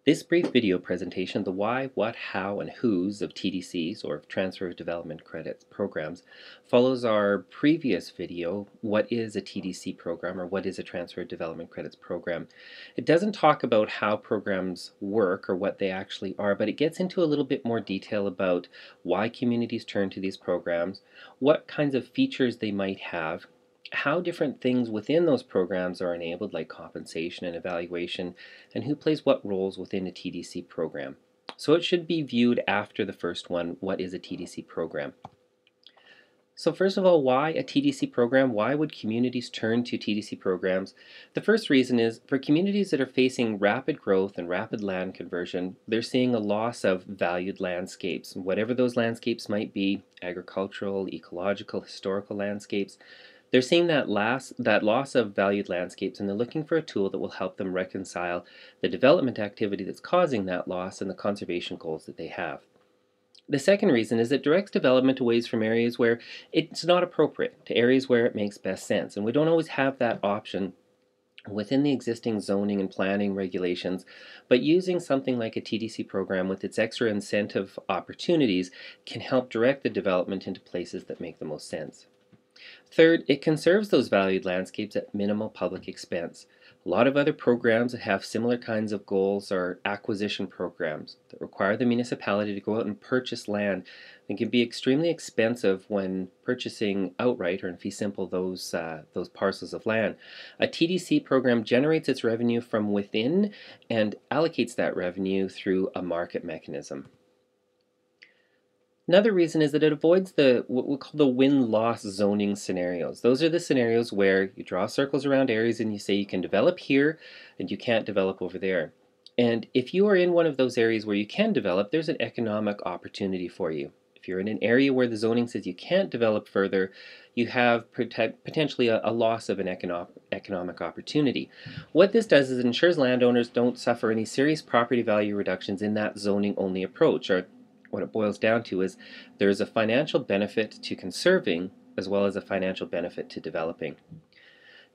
This brief video presentation, the why, what, how, and who's of TDCs, or Transfer of Development Credits programs, follows our previous video, what is a TDC program, or what is a Transfer of Development Credits program. It doesn't talk about how programs work or what they actually are, but it gets into a little bit more detail about why communities turn to these programs, what kinds of features they might have, how different things within those programs are enabled, like compensation and evaluation, and who plays what roles within a TDC program. So it should be viewed after the first one, what is a TDC program? So first of all, why a TDC program? Why would communities turn to TDC programs? The first reason is for communities that are facing rapid growth and rapid land conversion, they're seeing a loss of valued landscapes, whatever those landscapes might be, agricultural, ecological, historical landscapes. They're seeing that loss of valued landscapes, and they're looking for a tool that will help them reconcile the development activity that's causing that loss and the conservation goals that they have. The second reason is it directs development away from areas where it's not appropriate to areas where it makes best sense. And we don't always have that option within the existing zoning and planning regulations, but using something like a TDC program with its extra incentive opportunities can help direct the development into places that make the most sense. Third, it conserves those valued landscapes at minimal public expense. A lot of other programs that have similar kinds of goals are acquisition programs that require the municipality to go out and purchase land. It can be extremely expensive when purchasing outright or in fee simple those parcels of land. A TDC program generates its revenue from within and allocates that revenue through a market mechanism. Another reason is that it avoids what we call the win-loss zoning scenarios. Those are the scenarios where you draw circles around areas and you say you can develop here and you can't develop over there. And if you are in one of those areas where you can develop, there's an economic opportunity for you. If you're in an area where the zoning says you can't develop further, you have potentially a loss of an economic opportunity. What this does is it ensures landowners don't suffer any serious property value reductions in that zoning-only approach, or what it boils down to is there is a financial benefit to conserving as well as a financial benefit to developing.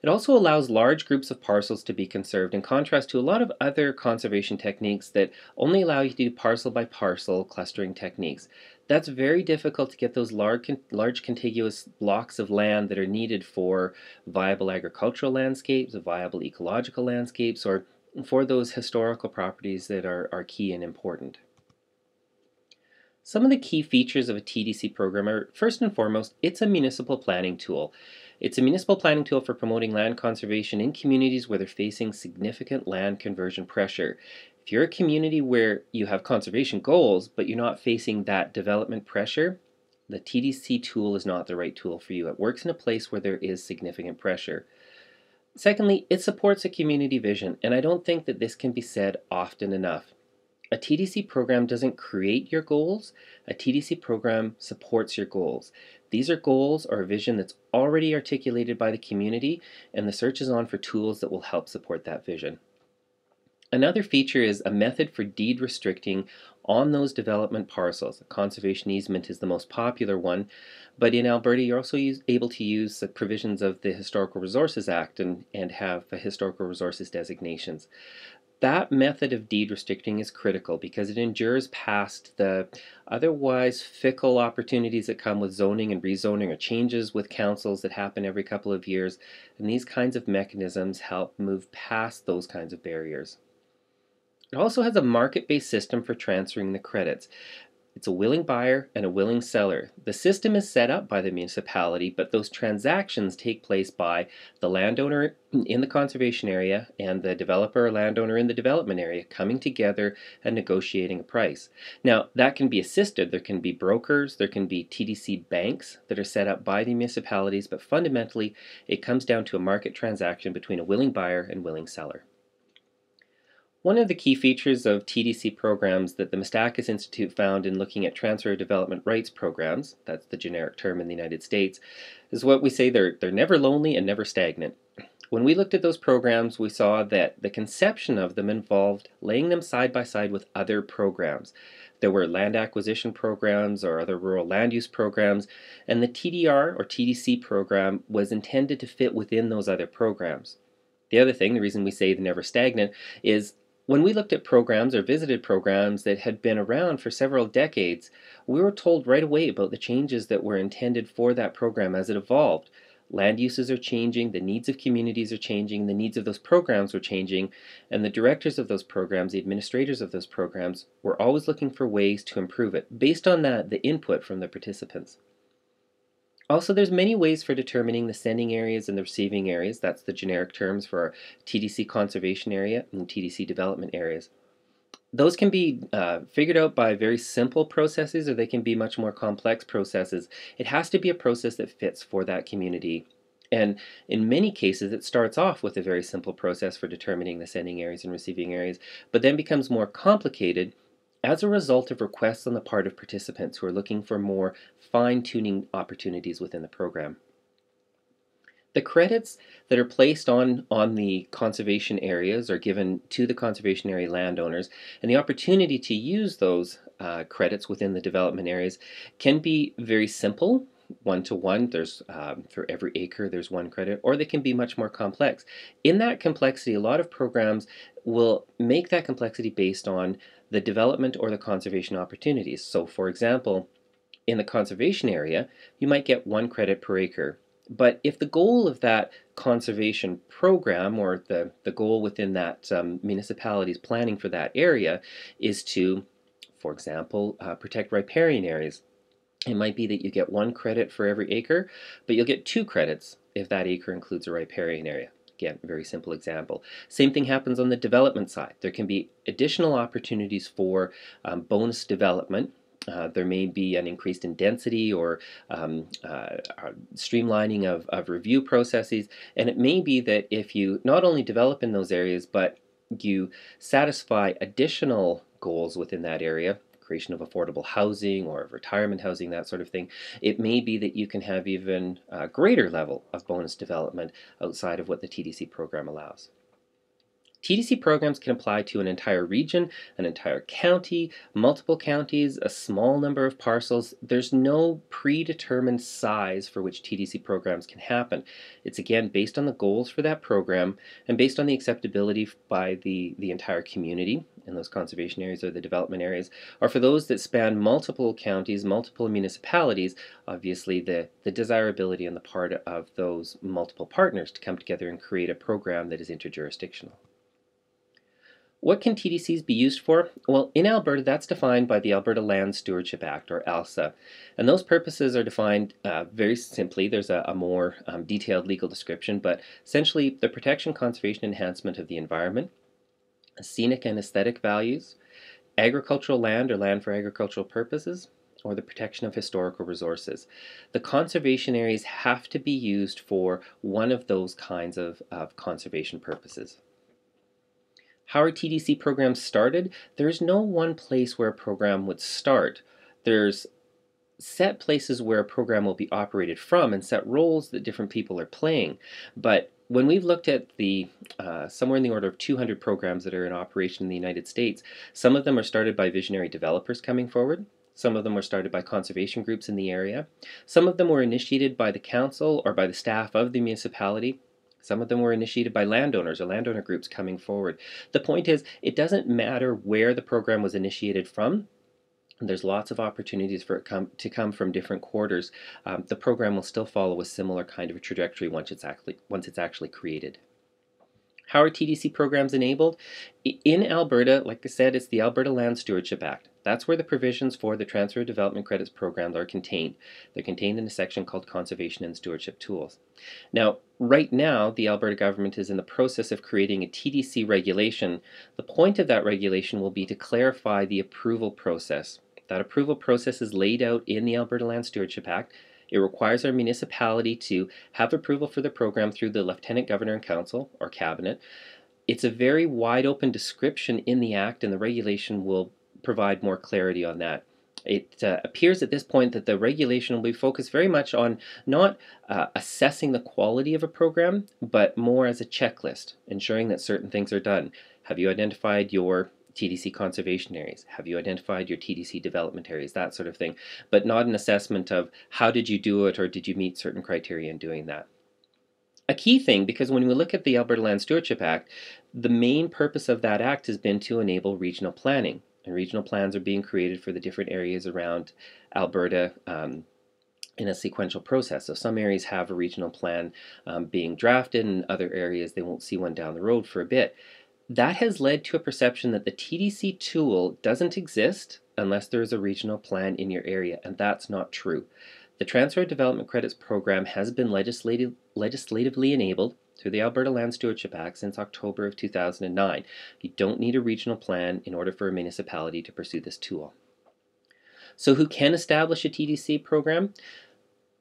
It also allows large groups of parcels to be conserved, in contrast to a lot of other conservation techniques that only allow you to do parcel by parcel clustering techniques. That's very difficult to get those large contiguous blocks of land that are needed for viable agricultural landscapes, viable ecological landscapes, or for those historical properties that are key and important. Some of the key features of a TDC program are, first and foremost, it's a municipal planning tool. It's a municipal planning tool for promoting land conservation in communities where they're facing significant land conversion pressure. If you're a community where you have conservation goals, but you're not facing that development pressure, the TDC tool is not the right tool for you. It works in a place where there is significant pressure. Secondly, it supports a community vision, and I don't think that this can be said often enough. A TDC program doesn't create your goals. A TDC program supports your goals. These are goals or a vision that's already articulated by the community, and the search is on for tools that will help support that vision. Another feature is a method for deed restricting on those development parcels. A conservation easement is the most popular one, but in Alberta you're also able to use the provisions of the Historical Resources Act and have historical resources designations. That method of deed restricting is critical because it endures past the otherwise fickle opportunities that come with zoning and rezoning or changes with councils that happen every couple of years, and these kinds of mechanisms help move past those kinds of barriers. It also has a market-based system for transferring the credits. It's a willing buyer and a willing seller. The system is set up by the municipality, but those transactions take place by the landowner in the conservation area and the developer or landowner in the development area coming together and negotiating a price. Now, that can be assisted. There can be brokers, there can be TDC banks that are set up by the municipalities, but fundamentally it comes down to a market transaction between a willing buyer and willing seller. One of the key features of TDC programs that the Mistakis Institute found in looking at transfer of development rights programs, that's the generic term in the United States, is what we say they're never lonely and never stagnant. When we looked at those programs, we saw that the conception of them involved laying them side by side with other programs. There were land acquisition programs or other rural land use programs, and the TDR or TDC program was intended to fit within those other programs. The other thing, the reason we say they're never stagnant, is When we looked at programs or visited programs that had been around for several decades, we were told right away about the changes that were intended for that program as it evolved. Land uses are changing, the needs of communities are changing, the needs of those programs were changing, and the directors of those programs, the administrators of those programs, were always looking for ways to improve it, based on that, the input from the participants. Also, there's many ways for determining the sending areas and the receiving areas. That's the generic terms for our TDC conservation area and TDC development areas. Those can be figured out by very simple processes, or they can be much more complex processes. It has to be a process that fits for that community. And in many cases, it starts off with a very simple process for determining the sending areas and receiving areas, but then becomes more complicated as a result of requests on the part of participants who are looking for more fine-tuning opportunities within the program. The credits that are placed on the conservation areas are given to the conservation area landowners, and the opportunity to use those credits within the development areas can be very simple, one to one. There's for every acre there's one credit, or they can be much more complex. In that complexity, a lot of programs will make that complexity based on the development or the conservation opportunities. So, for example, in the conservation area, you might get one credit per acre. But if the goal of that conservation program, or the goal within that municipality's planning for that area, is to, for example, protect riparian areas, it might be that you get one credit for every acre, but you'll get two credits if that acre includes a riparian area. Again, very simple example. Same thing happens on the development side. There can be additional opportunities for bonus development. There may be an increase in density, or streamlining of review processes, and it may be that if you not only develop in those areas, but you satisfy additional goals within that area, creation of affordable housing or retirement housing, that sort of thing, it may be that you can have even a greater level of bonus development outside of what the TDC program allows. TDC programs can apply to an entire region, an entire county, multiple counties, a small number of parcels. There's no predetermined size for which TDC programs can happen. It's again based on the goals for that program and based on the acceptability by the entire community in those conservation areas or the development areas, or for those that span multiple counties, multiple municipalities, obviously the desirability on the part of those multiple partners to come together and create a program that is interjurisdictional. What can TDCs be used for? Well, in Alberta, that's defined by the Alberta Land Stewardship Act, or ALSA. And those purposes are defined very simply. There's a more detailed legal description, but essentially the protection, conservation, enhancement of the environment, scenic and aesthetic values, agricultural land or land for agricultural purposes, or the protection of historical resources. The conservation areas have to be used for one of those kinds of conservation purposes. How are TDC programs started? There's no one place where a program would start. There's set places where a program will be operated from and set roles that different people are playing. But when we've looked at the somewhere in the order of 200 programs that are in operation in the United States, some of them are started by visionary developers coming forward. Some of them were started by conservation groups in the area. Some of them were initiated by the council or by the staff of the municipality. Some of them were initiated by landowners or landowner groups coming forward. The point is, it doesn't matter where the program was initiated from. There's lots of opportunities for it to come from different quarters. The program will still follow a similar kind of a trajectory once it's actually created. How are TDC programs enabled? In Alberta, like I said, it's the Alberta Land Stewardship Act. That's where the provisions for the Transfer of Development Credits programs are contained. They're contained in a section called Conservation and Stewardship Tools. Now, right now, the Alberta government is in the process of creating a TDC regulation. The point of that regulation will be to clarify the approval process. That approval process is laid out in the Alberta Land Stewardship Act. It requires our municipality to have approval for the program through the Lieutenant Governor and Council, or Cabinet. It's a very wide open description in the Act, and the regulation will provide more clarity on that. It appears at this point that the regulation will be focused very much on not assessing the quality of a program, but more as a checklist, ensuring that certain things are done. Have you identified your TDC conservation areas? Have you identified your TDC development areas? That sort of thing, but not an assessment of how did you do it or did you meet certain criteria in doing that. A key thing, because when we look at the Alberta Land Stewardship Act, the main purpose of that act has been to enable regional planning. And regional plans are being created for the different areas around Alberta in a sequential process. So some areas have a regional plan being drafted, and other areas they won't see one down the road for a bit. That has led to a perception that the TDC tool doesn't exist unless there is a regional plan in your area, and that's not true. The Transfer Development Credits Program has been legislatively enabled through the Alberta Land Stewardship Act since October of 2009. You don't need a regional plan in order for a municipality to pursue this tool. So who can establish a TDC program?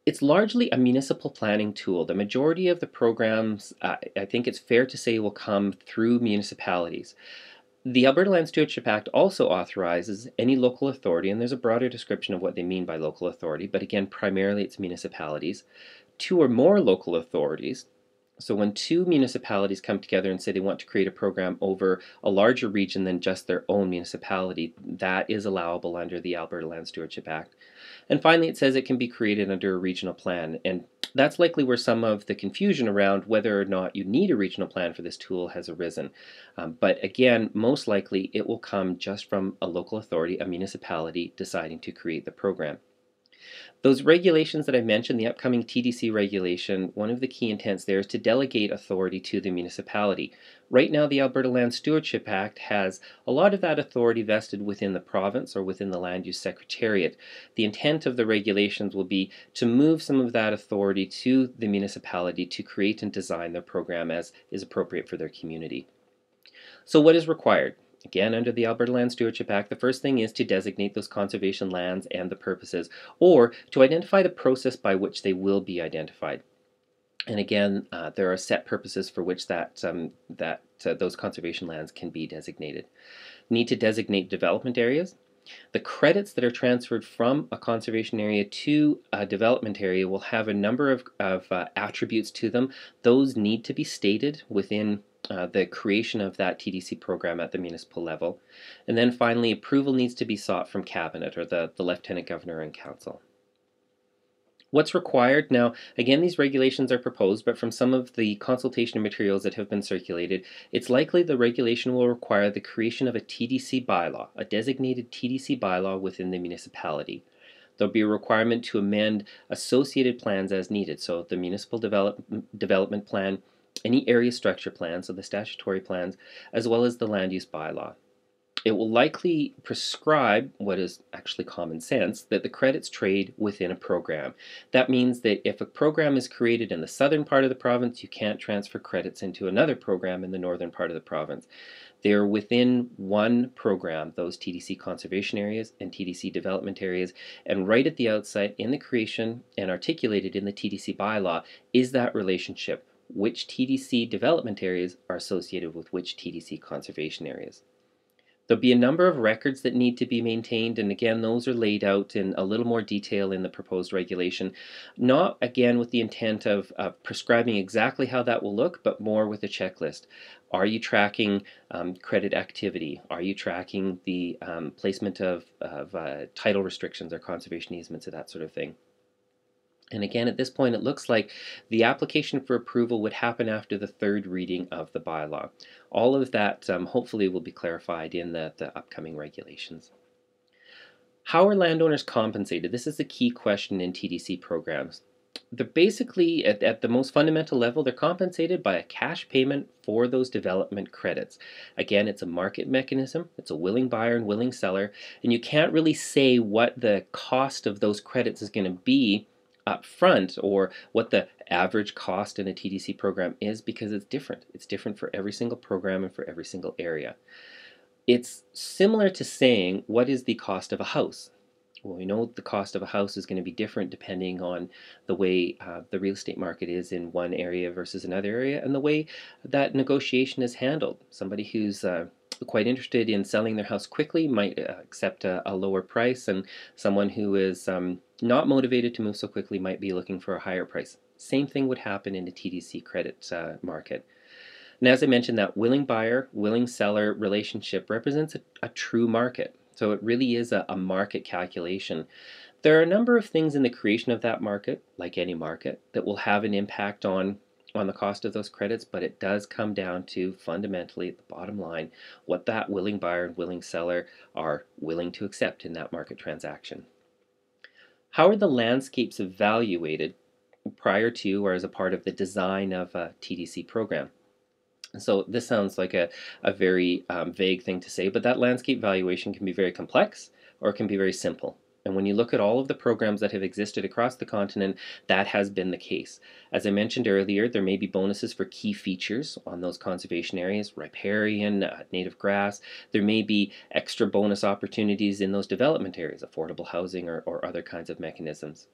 It's largely a municipal planning tool. The majority of the programs, I think it's fair to say, will come through municipalities. The Alberta Land Stewardship Act also authorizes any local authority, and there's a broader description of what they mean by local authority, but again, primarily it's municipalities, two or more local authorities. So when two municipalities come together and say they want to create a program over a larger region than just their own municipality, that is allowable under the Alberta Land Stewardship Act. And finally, it says it can be created under a regional plan. And that's likely where some of the confusion around whether or not you need a regional plan for this tool has arisen. But again, most likely it will come just from a local authority, a municipality, deciding to create the program. Those regulations that I mentioned, the upcoming TDC regulation, one of the key intents there is to delegate authority to the municipality. Right now, the Alberta Land Stewardship Act has a lot of that authority vested within the province or within the Land Use Secretariat. The intent of the regulations will be to move some of that authority to the municipality to create and design their program as is appropriate for their community. So what is required? Again, under the Alberta Land Stewardship Act, the first thing is to designate those conservation lands and the purposes, or to identify the process by which they will be identified. And again, there are set purposes for which those conservation lands can be designated. Need to designate development areas. The credits that are transferred from a conservation area to a development area will have a number of attributes to them. Those need to be stated within the creation of that TDC program at the municipal level. And then finally, approval needs to be sought from Cabinet or the Lieutenant Governor and Council. What's required? Now, again, these regulations are proposed, but from some of the consultation materials that have been circulated, it's likely the regulation will require the creation of a TDC bylaw, a designated TDC bylaw within the municipality. There'll be a requirement to amend associated plans as needed, so the municipal development plan, any area structure plan, so the statutory plans, as well as the land use bylaw. It will likely prescribe what is actually common sense, that the credits trade within a program. That means that if a program is created in the southern part of the province, you can't transfer credits into another program in the northern part of the province. They're within one program, those TDC conservation areas and TDC development areas, and right at the outset in the creation and articulated in the TDC bylaw is that relationship. Which TDC development areas are associated with which TDC conservation areas. There'll be a number of records that need to be maintained, and again, those are laid out in a little more detail in the proposed regulation. Not, again, with the intent of prescribing exactly how that will look, but more with a checklist. Are you tracking credit activity? Are you tracking the placement of title restrictions or conservation easements or that sort of thing? And again, at this point, it looks like the application for approval would happen after the third reading of the bylaw. All of that hopefully will be clarified in the upcoming regulations. How are landowners compensated? This is the key question in TDC programs. They're basically, at the most fundamental level, they're compensated by a cash payment for those development credits. Again, it's a market mechanism. It's a willing buyer and willing seller. And you can't really say what the cost of those credits is going to be up front or what the average cost in a TDC program is, because it's different. It's different for every single program and for every single area. It's similar to saying, what is the cost of a house? Well, we know the cost of a house is going to be different depending on the way the real estate market is in one area versus another area, and the way that negotiation is handled. Somebody who's quite interested in selling their house quickly might accept a lower price, and someone who is not motivated to move so quickly might be looking for a higher price. Same thing would happen in the TDC credit market. And as I mentioned, that willing buyer, willing seller relationship represents a true market. So it really is a market calculation. There are a number of things in the creation of that market, like any market, that will have an impact on on the cost of those credits, but it does come down to fundamentally, at the bottom line, what that willing buyer and willing seller are willing to accept in that market transaction. How are the landscapes evaluated prior to or as a part of the design of a TDC program? So this sounds like a very vague thing to say, but that landscape valuation can be very complex or it can be very simple. And when you look at all of the programs that have existed across the continent, that has been the case. As I mentioned earlier, there may be bonuses for key features on those conservation areas, riparian, native grass. There may be extra bonus opportunities in those development areas, affordable housing or other kinds of mechanisms.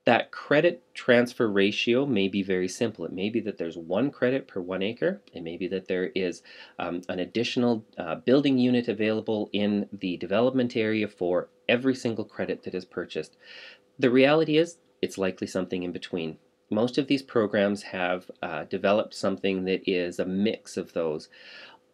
That credit transfer ratio may be very simple. It may be that there's 1 credit per 1 acre. It may be that there is an additional building unit available in the development area for every single credit that is purchased. The reality is, it's likely something in between. Most of these programs have developed something that is a mix of those.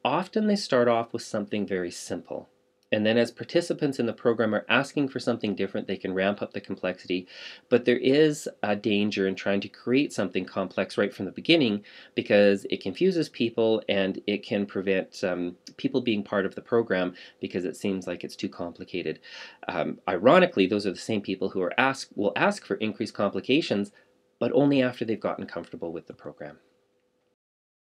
Often they start off with something very simple. And then as participants in the program are asking for something different, they can ramp up the complexity. But there is a danger in trying to create something complex right from the beginning because it confuses people and it can prevent people being part of the program because it seems like it's too complicated. Ironically, those are the same people who will ask for increased complications, but only after they've gotten comfortable with the program.